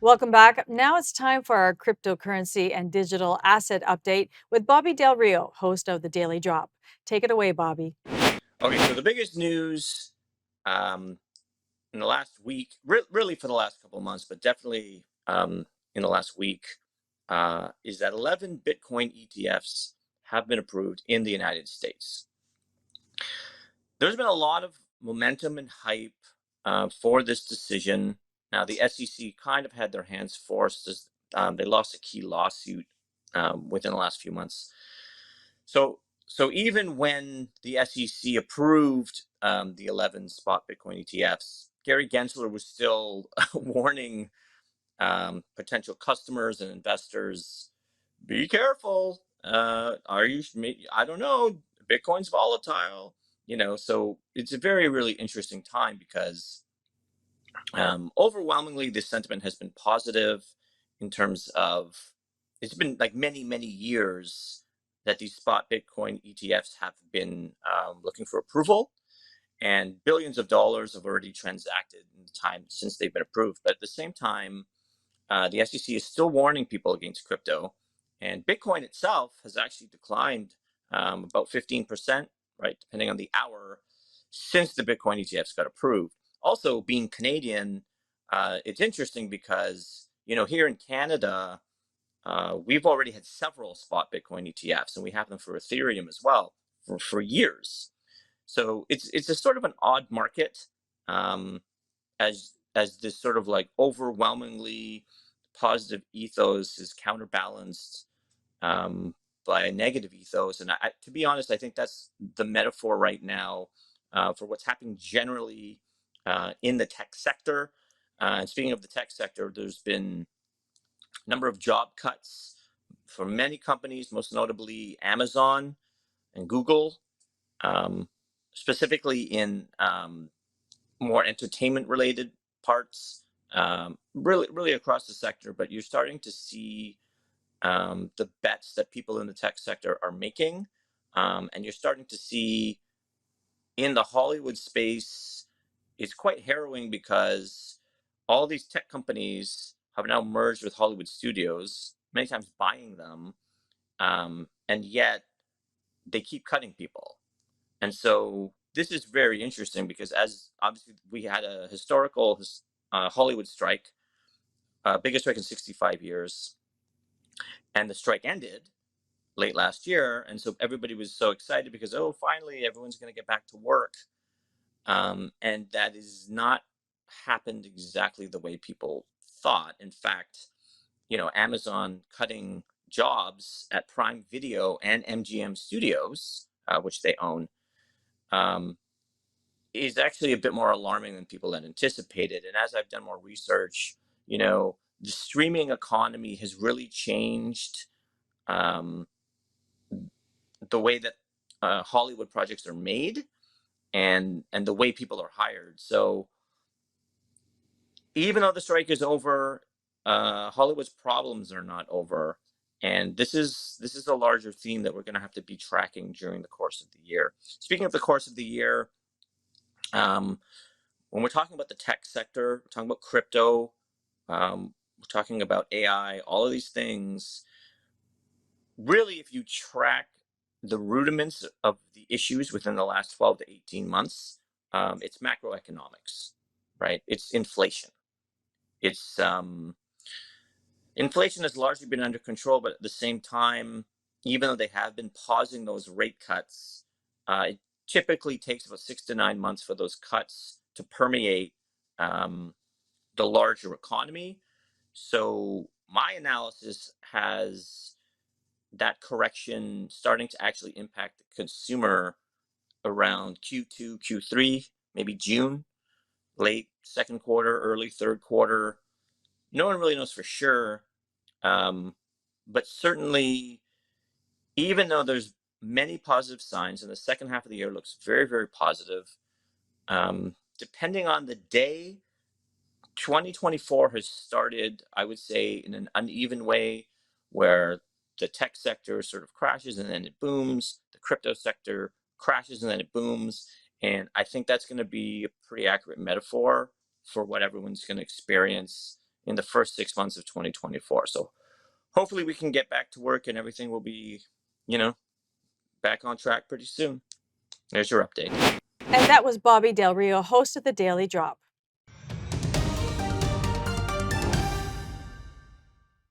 Welcome back. Now it's time for our cryptocurrency and digital asset update with Bobby Del Rio, host of the Daily Drop. Take it away, Bobby. Okay, so the biggest news um, in the last week, really for the last couple of months, but definitely in the last week, is that 11 Bitcoin ETFs have been approved in the United States. There's been a lot of momentum and hype for this decision. Now, the SEC kind of had their hands forced as they lost a key lawsuit within the last few months. So even when the SEC approved the 11 spot Bitcoin ETFs, Gary Gensler was still warning potential customers and investors, be careful. Are you? I don't know. Bitcoin's volatile. So it's a very really interesting time because overwhelmingly the sentiment has been positive in terms of it's been like many years that these spot Bitcoin ETFs have been looking for approval, and billions of dollars have already transacted in the time since they've been approved. But at the same time, the SEC is still warning people against crypto, and Bitcoin itself has actually declined about 15%, right, depending on the hour, since the Bitcoin ETFs got approved. Also, being Canadian, it's interesting because here in Canada, we've already had several spot Bitcoin ETFs, and we have them for Ethereum as well for years. So it's a sort of an odd market, as this sort of like overwhelmingly positive ethos is counterbalanced by a negative ethos. And to be honest, I think that's the metaphor right now for what's happening generally in the tech sector. And speaking of the tech sector, there's been a number of job cuts for many companies, most notably Amazon and Google, um, specifically in more entertainment related parts, really across the sector. But you're starting to see the bets that people in the tech sector are making. And you're starting to see in the Hollywood space, it's quite harrowing because all these tech companies have now merged with Hollywood studios, many times buying them. And yet they keep cutting people. And so this is very interesting because, as obviously we had a historical Hollywood strike, biggest strike in 65 years, and the strike ended late last year, and so everybody was so excited because, oh, finally everyone's going to get back to work, and that is not happened exactly the way people thought. In fact, Amazon cutting jobs at Prime Video and MGM Studios, which they own, um, is actually a bit more alarming than people had anticipated. And as I've done more research, the streaming economy has really changed um, the way that Hollywood projects are made and the way people are hired. So even though the strike is over, Hollywood's problems are not over. And this is a larger theme that we're going to have to be tracking during the course of the year. Speaking of the course of the year, um, when we're talking about the tech sector, we're talking about crypto, we're talking about AI, all of these things. Really, if you track the rudiments of the issues within the last 12 to 18 months, it's macroeconomics, right? It's inflation. It's Inflation has largely been under control, but at the same time, even though they have been pausing those rate cuts, it typically takes about 6 to 9 months for those cuts to permeate um, the larger economy. So my analysis has that correction starting to actually impact the consumer around Q2, Q3, maybe June, late second quarter, early third quarter. No one really knows for sure. Um, but certainly, even though there's many positive signs and the second half of the year looks very positive, depending on the day, 2024 has started, I would say, in an uneven way where the tech sector sort of crashes and then it booms, the crypto sector crashes and then it booms. And I think that's going to be a pretty accurate metaphor for what everyone's going to experience in the first 6 months of 2024. So hopefully we can get back to work and everything will be, you know, back on track pretty soon. There's your update. And that was Bobby Del Rio, host of the Daily Drop.